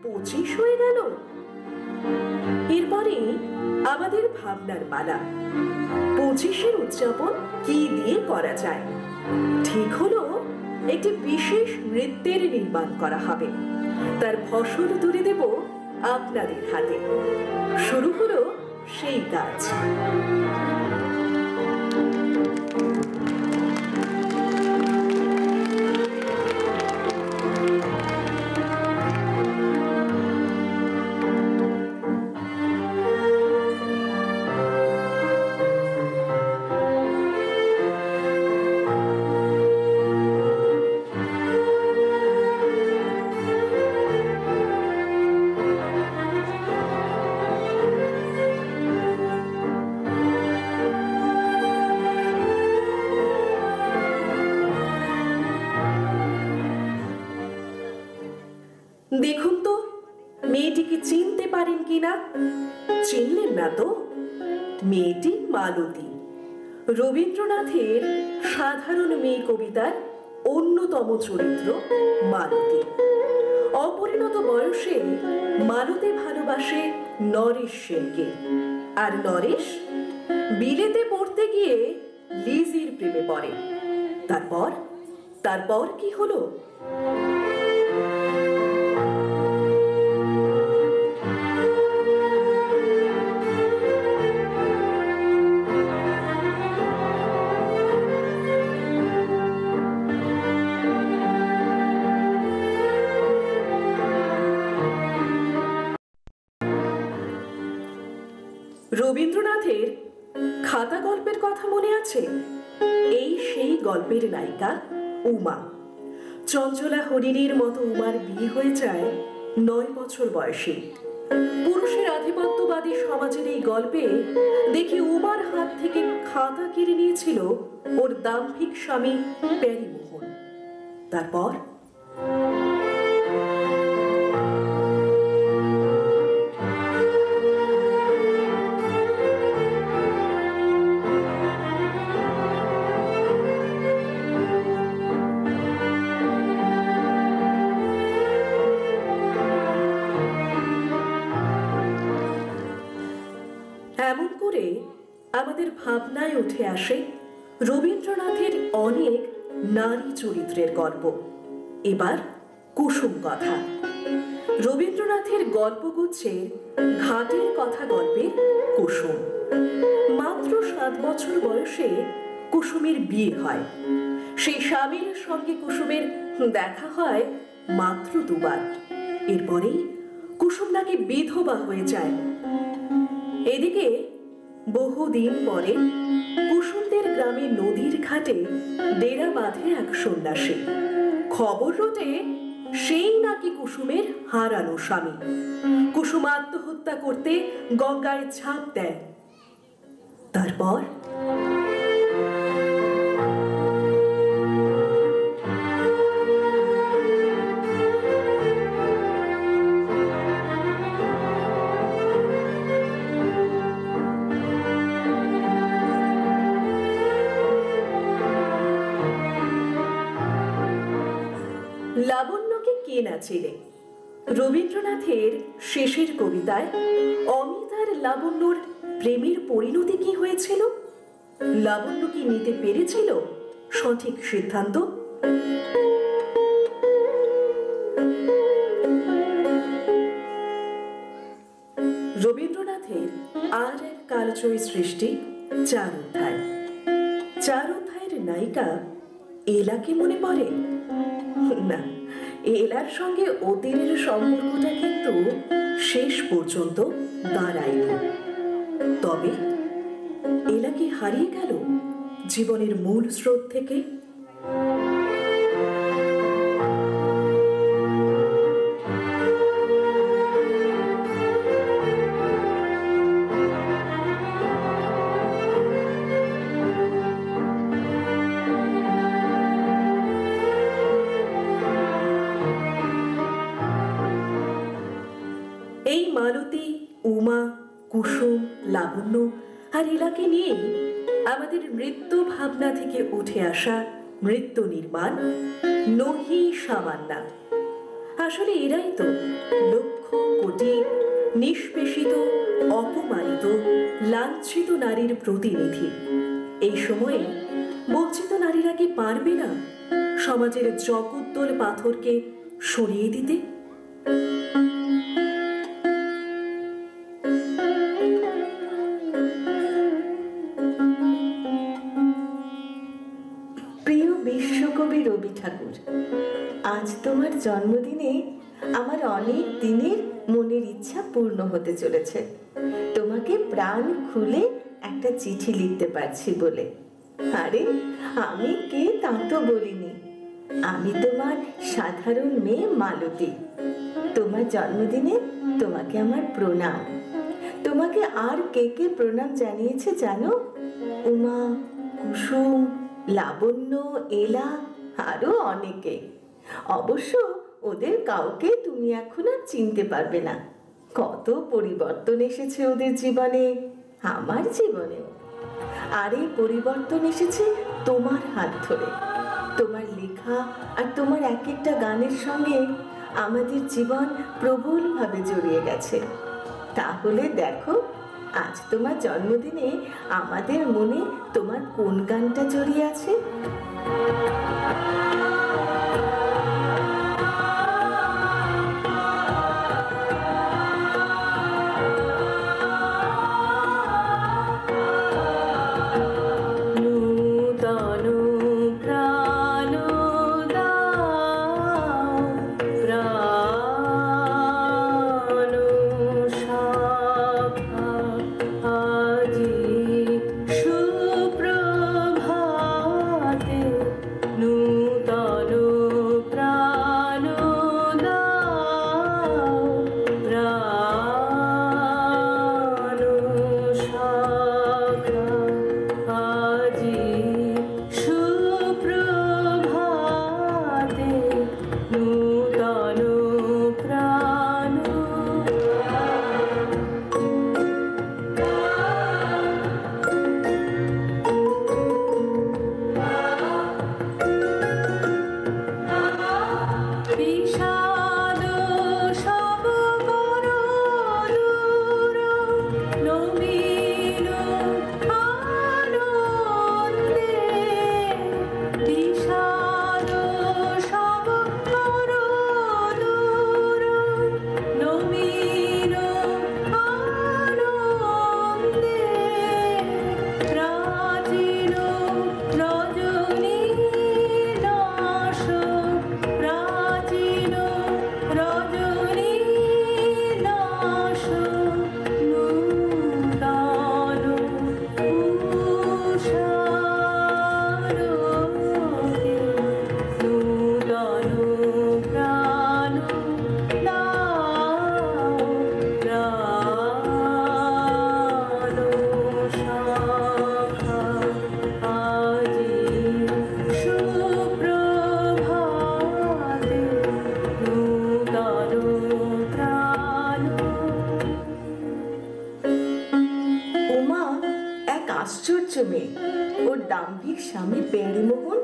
25 হয়ে গেল। এরপরে আমাদের ভাবনার পালা, 25-এর উদযাপন কি দিয়ে করা যায়। ঠিক হলো একটি বিশেষ নৃত্যের নির্মাণ করা হবে। তার ফসল তুলে দেব আপনাদের হাতে। শুরু হলো সেই কাজ। দেখুন তো মেয়েটিকে চিনতে পারেন কিনা। চিনলেন না তো? মেয়েটি মালতী, রবীন্দ্রনাথের সাধারণ মেয়ে কবিতার অন্যতম চরিত্র মালতী। অপরিণত বয়সে মালতী ভালোবাসে নরেশ সেনকে, আর নরেশ বিলেতে পড়তে গিয়ে লিজির প্রেমে পড়ে। তারপর কি হলো? রবীন্দ্রনাথের খাতা গল্পের কথা মনে আছে? এই সেই গল্পের নায়িকা উমা। চঞ্চলা হরিণীর মতো উমার বিয়ে হয়ে যায় 9 বছর বয়সে। পুরুষের আধিপত্যবাদী সমাজের এই গল্পে দেখি উমার হাত থেকে খাতা কেড়ে নিয়েছিল ওর দাম্ভিক স্বামী প্যারীমোহন। তারপর এমন করে আমাদের ভাবনায় উঠে আসে রবীন্দ্রনাথের অনেক নারী চরিত্রের গল্প। এবার কুসুম কথা। রবীন্দ্রনাথের গল্পগুচ্ছের ঘাটের কথা গল্পের কুসুম। মাত্র 7 বছর বয়সে কুসুমের বিয়ে হয়। সেই স্বামীর সঙ্গে কুসুমের দেখা হয় মাত্র 2 বার। এরপরেই কুসুম নাকি বিধবা হয়ে যায়। এদিকে বহুদিন পরে কুসুমদের গ্রামে নদীর ঘাটে ডেরা বাঁধে এক সন্ন্যাসী। খবর রটে সেই নাকি কুসুমের হারানো স্বামী। কুসুম আত্মহত্যা করতে গঙ্গায় ঝাঁপ দেয়। তারপর লাবণ্যকে কে না চেনে? রবীন্দ্রনাথের শেষের কবিতায় অমিত আর লাবণ্যর প্রেমের পরিণতি কি হয়েছিল? লাবণ্য কি নিতে পেরেছিল সঠিক সিদ্ধান্ত? রবীন্দ্রনাথের আর এক কালজয়ী সৃষ্টি 4 অধ্যায়। 4 অধ্যায়ের নায়িকা এলাকে মনে পড়ে না? এলার সঙ্গে অতীনের সম্পর্কটা কিন্তু শেষ পর্যন্ত দাঁড়ায়নি। তবে এলা কি হারিয়ে গেল জীবনের মূল স্রোত থেকে? এই মালতী, উমা, কুসুম, লাবণ্য আর এলাকে নিয়ে আমাদের নৃত্য ভাবনা থেকে উঠে আসা নৃত্য নির্মাণ নহি সামান্না। আসলে এরাই তো লক্ষ কোটি নিষ্পেষিত, অপমানিত, লাঞ্ছিত নারীর প্রতিনিধি। এই সময়ে বঞ্চিত নারীরা কি পারবে না সমাজের জগদ্দল পাথরকে সরিয়ে দিতে? প্রিয় বিশ্বকবি রবি ঠাকুর, আজ তোমার জন্মদিনে আমার অনেক দিনের মনের ইচ্ছা পূর্ণ হতে চলেছে। তোমাকে প্রাণ খুলে একটা চিঠি লিখতে পারছি বলে। আরে আমি কে তা তো বলিনি। আমি তোমার সাধারণ মেয়ে মালতী। তোমার জন্মদিনে তোমাকে আমার প্রণাম। তোমাকে আর কে কে প্রণাম জানিয়েছে জানো? উমা, কুসুম, লাবণ্য, এলা, আরো অনেকে। অবশ্য ওদের কাউকে তুমি এখন আর চিনতে পারবে না। কত পরিবর্তন এসেছে ওদের জীবনে, আমার জীবনেও। আর এই পরিবর্তন এসেছে তোমার হাত ধরে। তোমার লেখা আর তোমার এক একটা গানের সঙ্গে আমাদের জীবন প্রবলভাবে জড়িয়ে গেছে। তাহলে দেখো, আজ তোমার জন্মদিনে আমাদের মনে তোমার কোন গানটা জড়িয়ে আছে? আশ্চর্য মেয়ে। ওর দাম্ভিক স্বামী প্যারীমোহন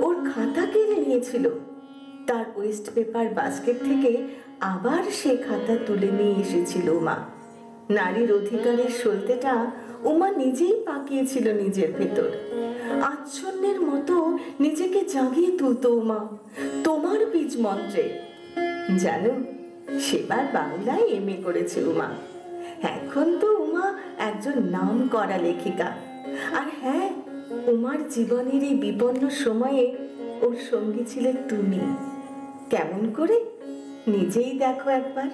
ওর খাতা কেড়ে নিয়েছিল। তার ওয়েস্ট পেপার বাস্কেট থেকে আবার সে খাতা তুলে নিয়ে এসেছিল উমা। নারীর অধিকারের সলতেটা উমা নিজেই পাকিয়েছিল নিজের ভেতর। আচ্ছন্নের মতো নিজেকে জাগিয়ে তুলত উমা তোমার বীজ মন্ত্রে। জানো, সেবার বাংলায় এমএ করেছে উমা। এখন তো উমা একজন নাম করা লেখিকা। আর হ্যাঁ, উমার জীবনের এই বিপন্ন সময়ে ওর সঙ্গী ছিলে তুমি। কেমন করে নিজেই দেখো একবার।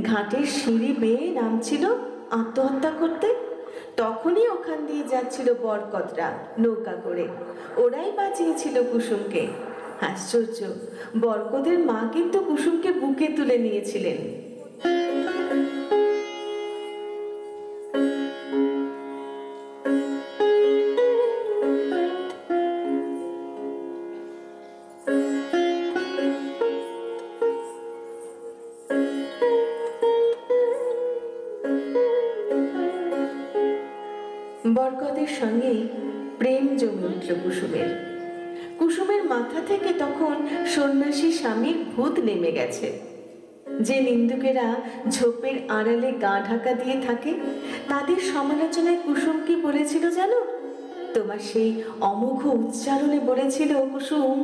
ঘাটের সিঁড়ি বেয়ে নামছিল আত্মহত্যা করতে, তখনই ওখান দিয়ে যাচ্ছিল বরকতরা নৌকা করে। ওরাই বাঁচিয়েছিল কুসুমকে। আশ্চর্য, বরকতের মা কিন্তু কুসুমকে বুকে তুলে নিয়েছিলেন। বরকতের সঙ্গেই প্রেম জমে উঠল কুসুমের। কুসুমের মাথা থেকে তখন সন্ন্যাসী স্বামীর ভূত নেমে গেছে। যে নিন্দুকেরা ঝোপের আড়ালে গা ঢাকা দিয়ে থাকে, তাদের সমালোচনায় কুসুম কি বলেছিল জানো? তোমার সেই অমোঘ উচ্চারণে বলেছিল কুসুম,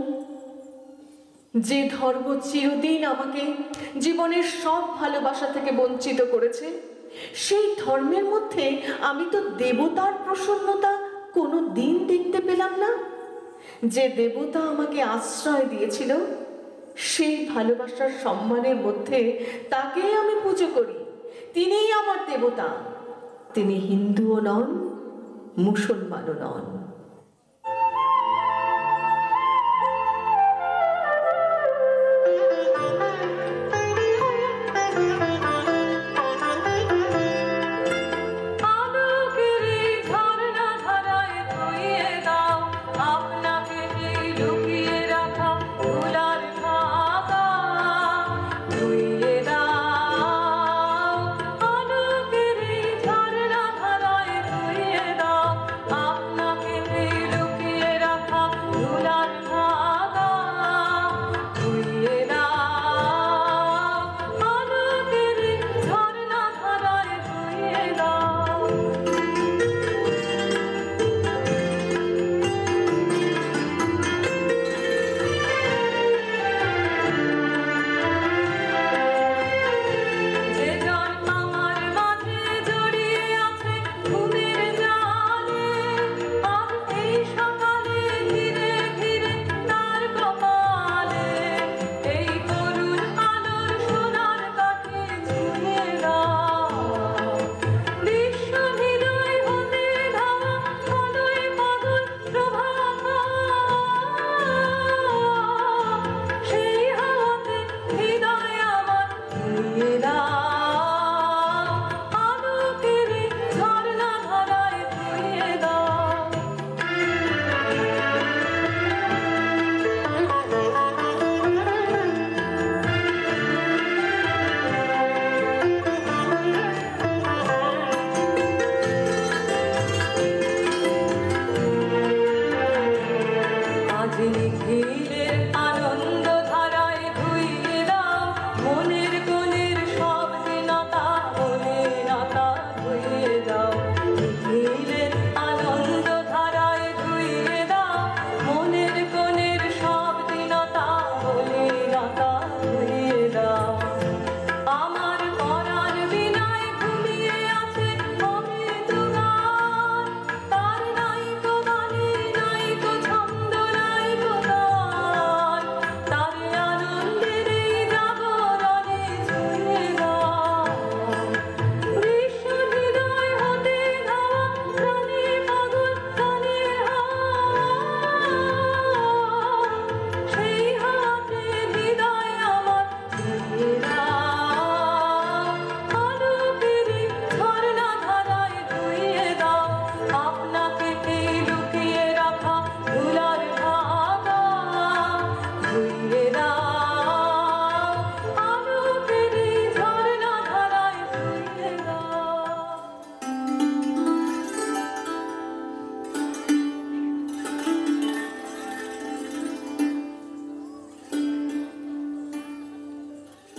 যে ধর্ম চিরদিন আমাকে জীবনের সব ভালোবাসা থেকে বঞ্চিত করেছে, সেই ধর্মের মধ্যে আমি তো দেবতার প্রসন্নতা কোনো দিন দেখতে পেলাম না। যে দেবতা আমাকে আশ্রয় দিয়েছিল, সেই ভালোবাসার সম্মানের মধ্যে তাকেই আমি পুজো করি। তিনিই আমার দেবতা। তিনি হিন্দুও নন, মুসলমানও নন।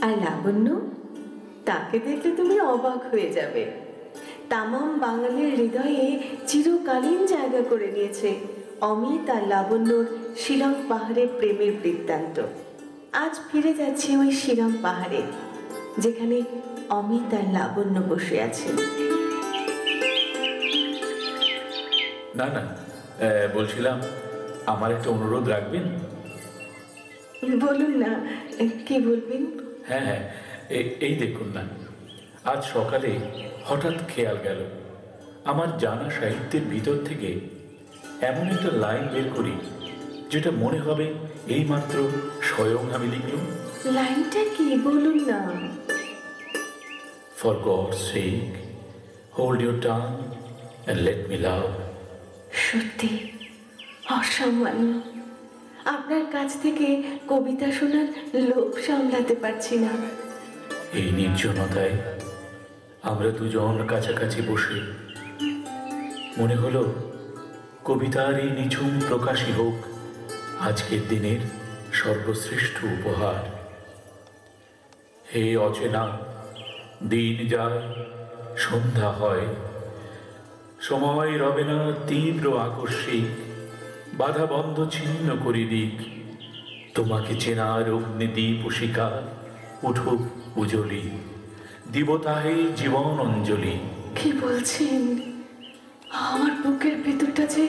আর লাবণ্য, তাকে দেখলে তুমি অবাক হয়ে যাবে। তামাম বাঙালির হৃদয়ে চিরকালীন জায়গা করে নিয়েছে অমিত আর লাবণ্যর শিলং পাহাড়ে প্রেমের বৃত্তান্ত। আজ ফিরে যাচ্ছে ওই শিলং পাহাড়ে, যেখানে অমিত আর লাবণ্য বসে আছে। না না, বলছিলাম আমার একটা অনুরোধ রাখবেন? বলুন না, কি বলবেন? হ্যাঁ হ্যাঁ, এই দেখুন না, আজ সকালে হঠাৎ খেয়াল গেল আমার জানা সাহিত্যের ভিতর থেকে এমন একটা লাইন বের করি যেটা মনে হবে এইমাত্র স্বয়ং আমি লিখলুম। লাইনটা কি বলুন না। For gods sake hold your tongue and let me লাভ। সত্যি অসামান্য। আপনার কাছ থেকে কবিতা শোনার লোভ সামলাতে পারছি না। এই নির্জনতায় আমরা দুজন কাছাকাছি বসে মনে হলো কবিতার এই নিঝুম প্রকাশই হোক আজকের দিনের সর্বশ্রেষ্ঠ উপহার। হে অচেনা, দিন যায়, সন্ধ্যা হয়, সময় রবে না তীব্র আকস্মিক, বাধা বন্ধ ছিন্ন করি দিক, তোমাকে চেনার অগ্নিদীপ শিখা উঠুক উজলি, দিব তাহে জীবন অঞ্জলি। কি বলছেন? আমার বুকের ভেতরটা যে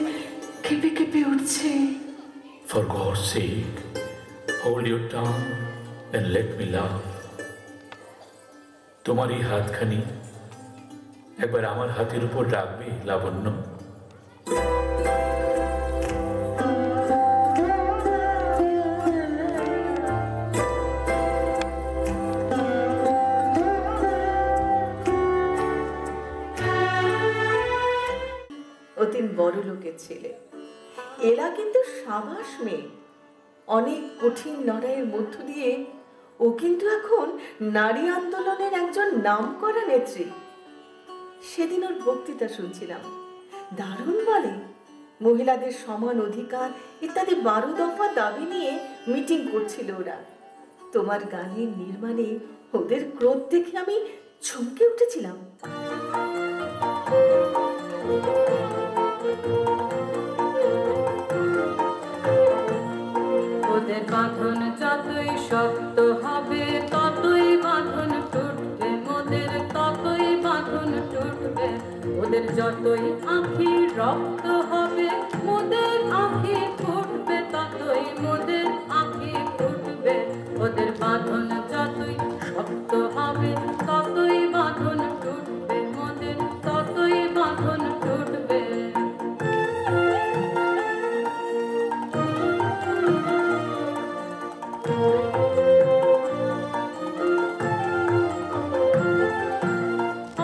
কেঁপে কেঁপে উঠছে। For God's sake, hold your tongue and let me laugh. তোমার এই হাতখানি একবার আমার হাতের উপর রাখবে লাবণ্য? অতীন বড় লোকের ছেলে। এরা কিন্তু সাবাস মেয়ে। অনেক কঠিন লড়াইয়ের মধ্য দিয়ে ও কিন্তু এখন নারী আন্দোলনের একজন নামকরা নেত্রী। সেদিন ওর বক্তৃতা শুনছিলাম, দারুণ বলে। মহিলাদের সমান অধিকার ইত্যাদি 12 দফা দাবি নিয়ে মিটিং করছিল ওরা। তোমার গানের নির্মাণে ওদের ক্রোধ দেখে আমি চমকে উঠেছিলাম। ওদের বাঁধন যতই শক্ত হবে ততই বাঁধন টুটবে, মোদের ততই বাঁধন টুটবে। ওদের যতই আঁখি রক্ত হবে মোদের আঁখি ফুটবে, ততই মোদের আঁখি ফুটবে। ওদের বাঁধন যতই শক্ত হবে ততই বাঁধন টুটবে, মোদের ততই বাঁধন টুটবে।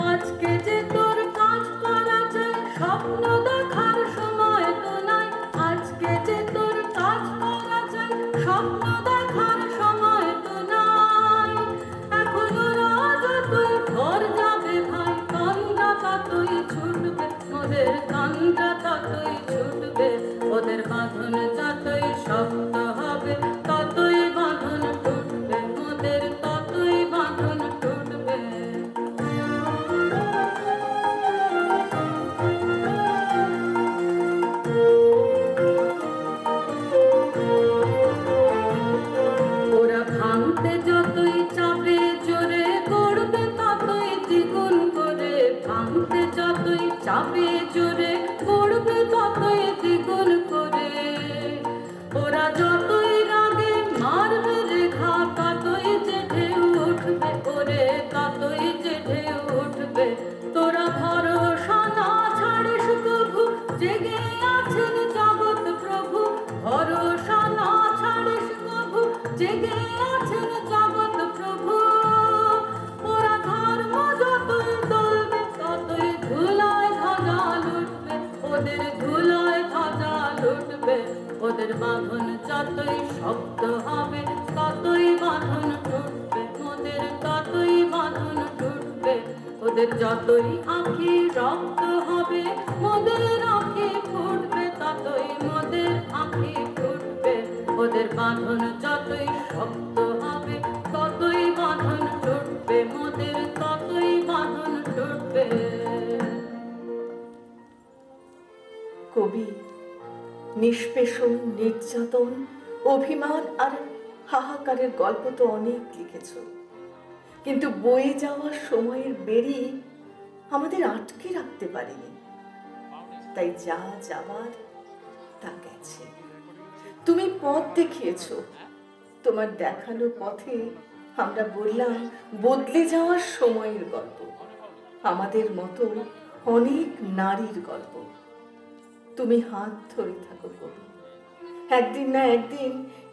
আজকে যে তোর কাজ করা যায়, স্বপ্ন দেখার সময় তো নাই। আজকে যে তোর কাজ করা যায়, স্বপ্ন দেখার সময় তো নাই। এখন ওরা যতই ঘর যাবে ভাই, কান্না ততই ছুটবে, ওদের কান্না ততই ছুটবে। ওদের বাঁধন যতই শক্ত হবে ততই বাঁধন টুটবে, ওদের ততই বাঁধন টুটবে। ওরা ভাঙতে যতই চাপে জোরে গড়বে ততই দ্বিগুণ করে, ভাঙতে যতই চাপে জোরে গড়বে ততই দ্বিগুণ করে। ওরা যতই রাগে মারবে রেখা ততই যে ঢেউ উঠবে, ওরে ততই যে ঢেউ উঠবে। তোরা ভরসা না ছাড়িস কভু, জেগে আছেন জগৎ প্রভু। ভরসা না ছাড়িস কভু, জেগে আছেন জগৎ প্রভু। ওরা ধর্ম যতই দলবে ততই ধুলায় ধাঁধা লুটবে, ওদের ধুলায় ধাঁধা লুটবে। ওদের বাঁধন যতই শক্ত হবে ততই বাঁধন টুটবে, ওদের ততই বাঁধন টুটবে। ওদের যতই আঁখি রক্ত হবে মোদের আঁখি ফুটবে, ততই মোদের আঁখি ফুটবে। ওদের বাঁধন যতই শক্ত হবে ততই বাঁধন টুটবে, মোদের ততই বাঁধন টুটবে। কবি নিষ্পেষণ, নির্যাতন, অভিমান আর হাহাকারের গল্প তো অনেক লিখেছ, কিন্তু বয়ে যাওয়ার সময়ের বেরি আমাদের আটকে রাখতে পারিনি। তাই যা যাবার তা গেছে। তুমি পথ দেখিয়েছ, তোমার দেখানো পথে আমরা বললাম বদলে যাওয়ার সময়ের গল্প, আমাদের মতো অনেক নারীর গল্প। তুমি হাত ধরে থাকো কবি, একদিন না একদিন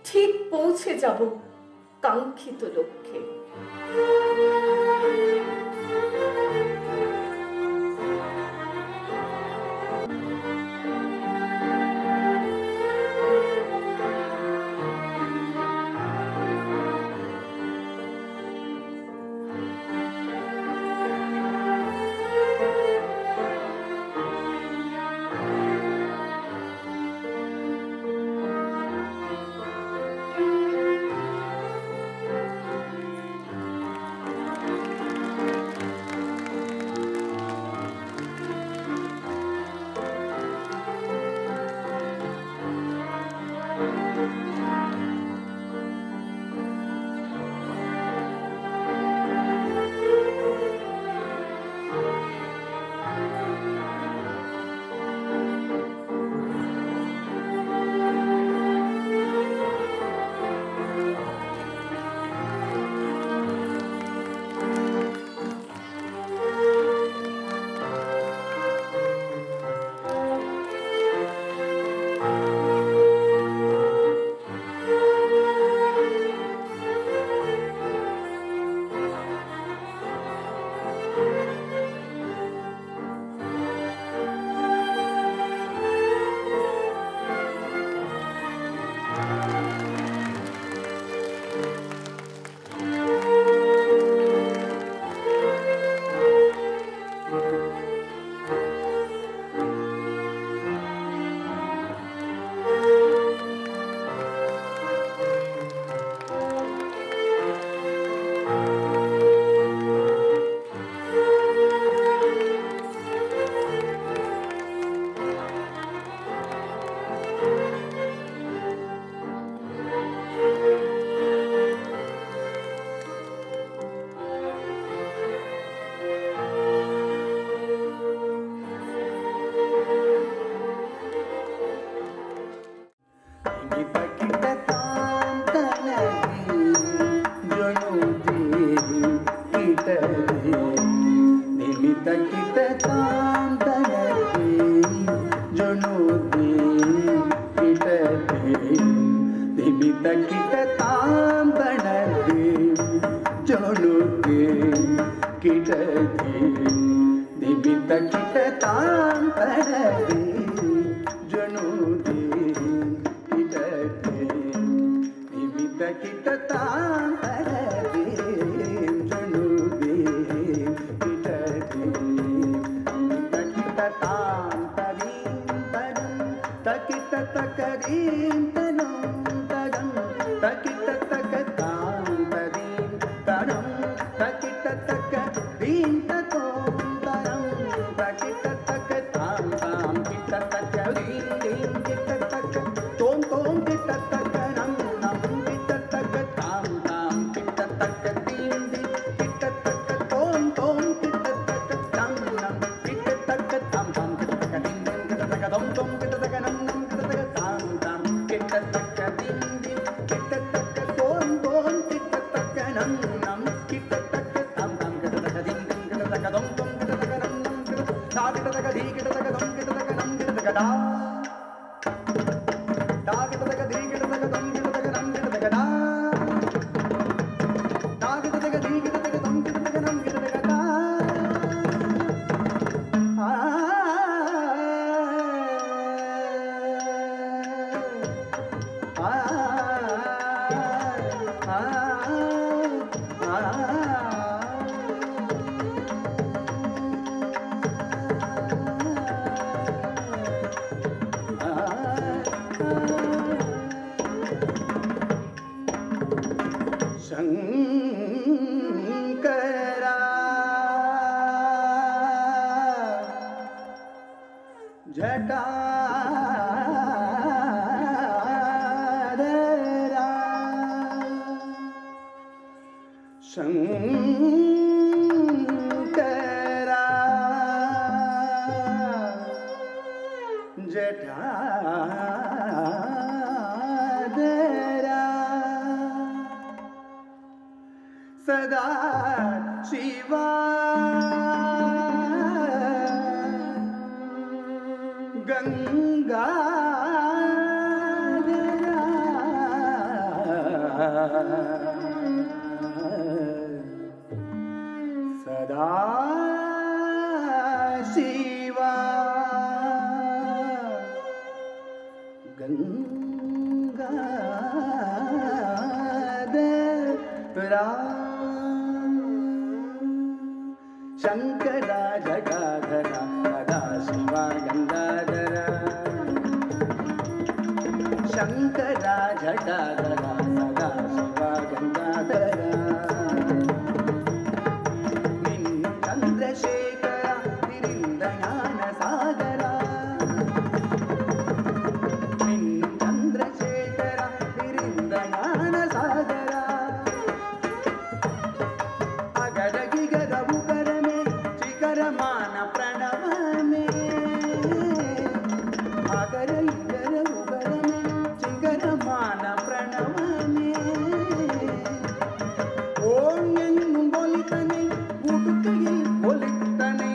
ঠিক পৌঁছে যাব কাঙ্ক্ষিত লক্ষ্যে। गंगा सदा शिवा गंगाधरा शंकरा जटाधरा सदा शिवा गंगाधरा शंकरा जटाधरा सदा शिवा गंगाधरा निन्नु चंद्रशेखर विरिंद ज्ञान सागर निन्नु चंद्रशेखर विरिंद ज्ञान सागर अगर गिगर उगर में शिखर मान प्रणव में अगर इगर उगर में शिखर मान प्रणव में ओम एन्नुम बोलितने उडुकैயில் ஒலித்தனை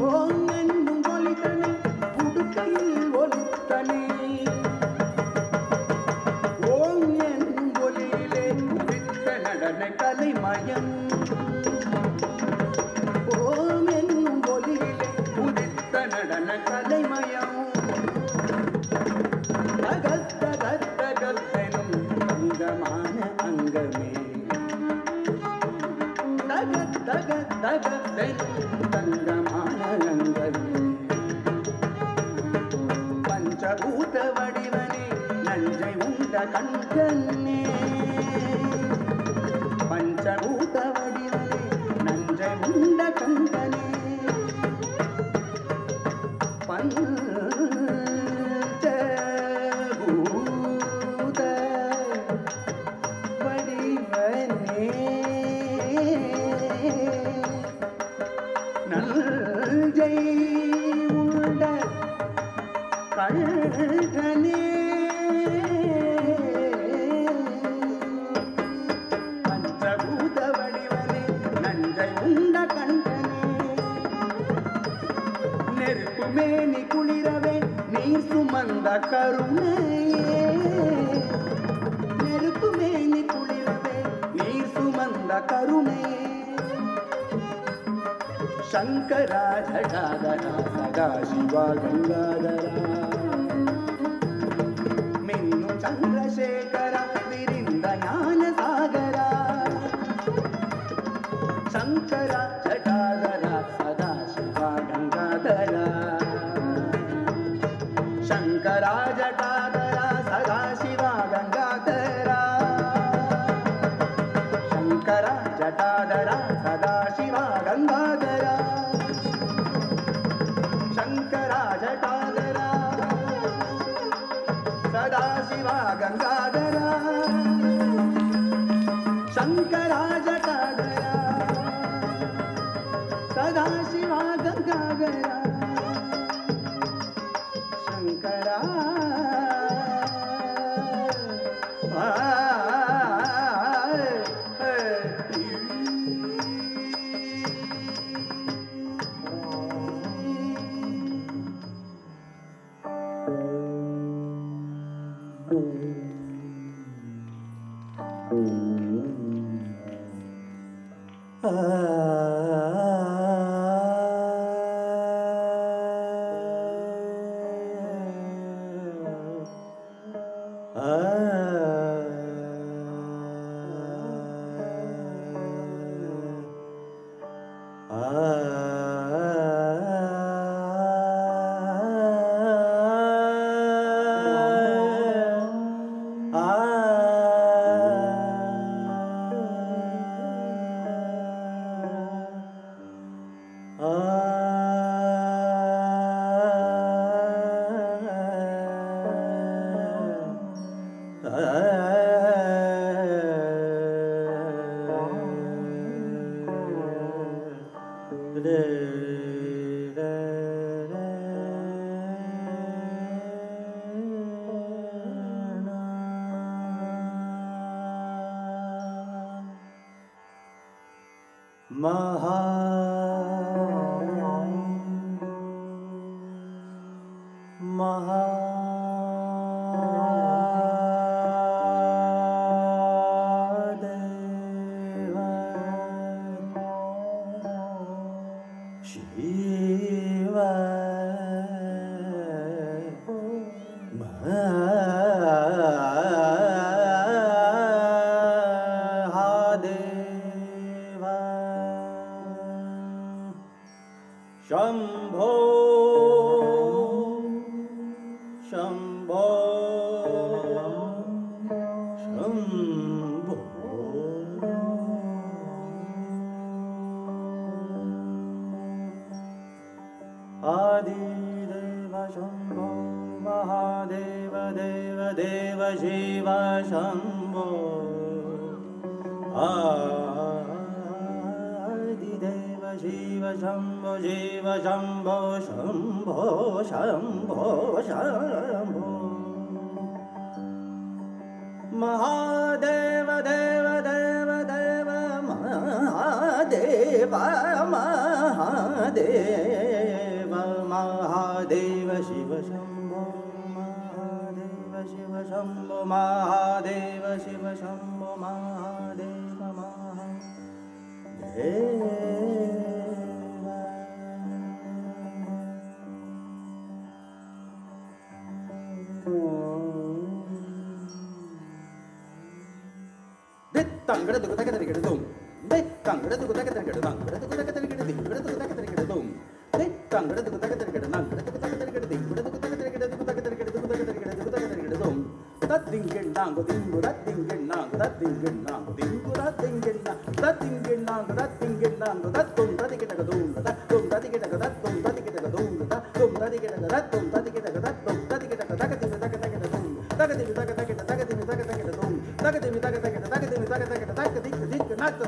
ஓம் என்னும் ஒலித்தனை உடுக்கையில் ஒலித்தனை ஓம் என்னும் ஒலியிலே உதித்த நடன கலைமயம் ஓம் என்னும் ஒலியிலே உதித்த நடன கலைமயம் தகத் தகத் தகத்தெனும் தங்கமான அங்கமே தகத் தகத் தகத்தெனும் தங்கமான அங்கமே பஞ்சபூத வடிவனே நஞ்சை உண்ட கண்கண்ணே பஞ்சபூத வடிவனே நஞ்சை உண்ட கண்கனே பஞ்சபூத வடிவனே நஞ்சை உண்ட கண்கனே பஞ்சபூத வடிவனே நஞ்சை உண்ட கண்கனே நெருப்பு மேனி குளிரவே நீர் சுமந்த கருணையே நெருப்பு மேனி குளிரவே நீர் சுமந்த கருணையே शंकरा जटाधरा सदा शिवा गंगाधरा मिन्नु चंद्रशेखर विरिंद ज्ञान सागर शंकरा जटाधरा सदा शिवा गंगाधरा शंकरा जटाधरा सदा शिवा गंगाधरा शंकरा जटाधरा सदा शिवा गंगाधरा शंकरा जटाधरा सदा शिवा गंगाधरा शंकरा जटाधरा सदा शिवा गंगाधरा शंकरा शिव महादेव शंभो शंभो शंभो आदिदेव शंभो महादेव देव देव शिव शंभो आदिदेव शिव शंभो शिव शंभो शंभो शंभो शंभो महादेव देव देव देव Mahadev Mahadev Mahadev Shiv Shambho Mahadev Shiv Shambho Mahadev Shiv Shambho Mahadev Mahadev Tangga tu kita kita dum, dek tangga tu kita kita dum, tangga tu kita kita dim, tangga tu kita kita dum, dek tangga tu kita kita dum, tangga tu kita kita dim, tangga tu kita kita dum, tat dingin nang, tat dingin nang, tat dingin nang, tat dingin nang, tat dingin nang, tat dingin nang, tat tum tadi kita dum, tat tum tadi kita tat tum tadi kita dum, tat tum tadi kita tat tum tadi kita tat tum tadi kita tat kita dum, tat kita dum,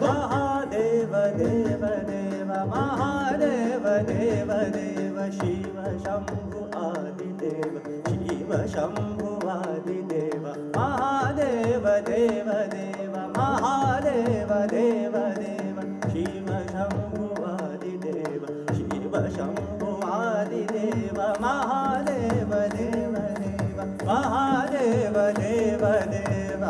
Mahadev देव देव महादेव देव देव शिव शंभु आदिदेव शिव शंभु आदिदेव महादेव देव देव महादेव देव देव शिव शंभु आदिदेव शिव शंभु आदिदेव महादेव देव देव महादेव देव देव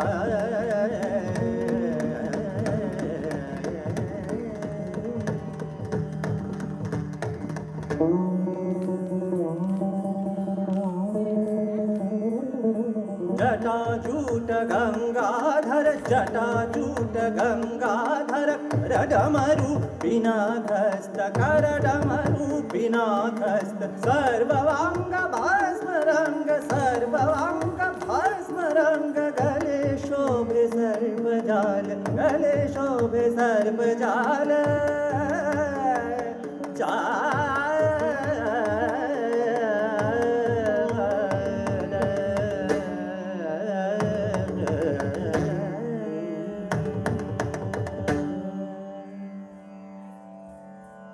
जटाजूट गंगाधर जटाजूट गंगाधर करडमरूपिनाथस्त करडमरूपिनाथस्त सर्ववांग भस्मरंग सर्ववांग भस्मरंग गले शोभे सर्वजाल गले शोभे सर्वजाल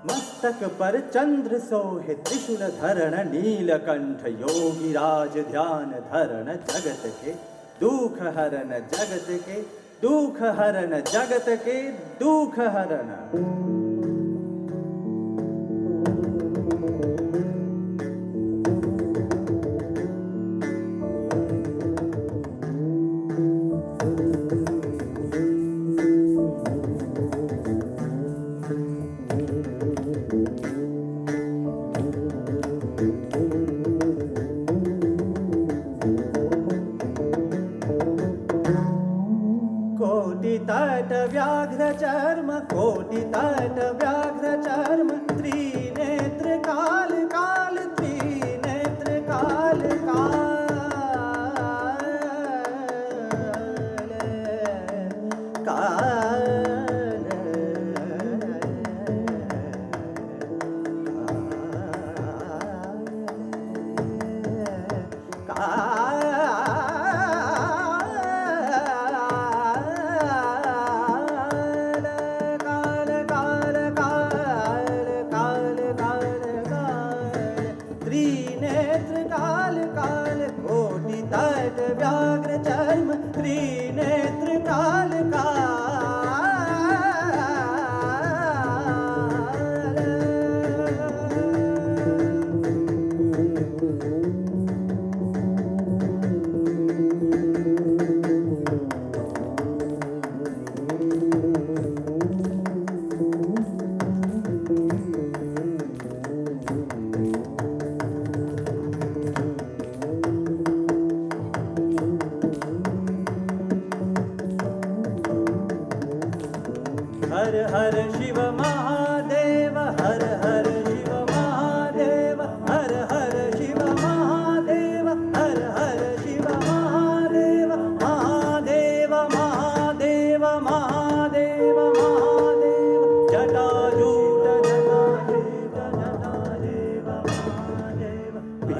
मस्तक पर चंद्र सोहे त्रिशूल धरण नीलकंठ योगी राज ध्यान धरण जगत के दुख हरण जगत के दुख हरण जगत के दुख हरण व्याघ्र चर्म कोटि तट व्याघ्र चर्म त्रिनेत्र काल काल त्रिनेत्र काल काल काल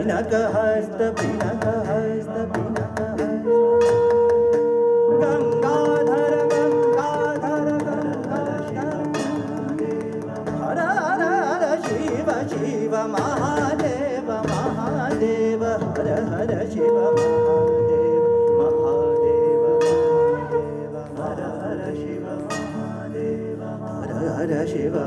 पिनकहस्त पिनकहस्त पिनकहस्त गंगाधर गंगाधर गंगाधर हर हर हर शिव शिव महादेव महादेव हर हर शिव महादेव महादेव महादेव हर हर शिव महादेव हर हर शिव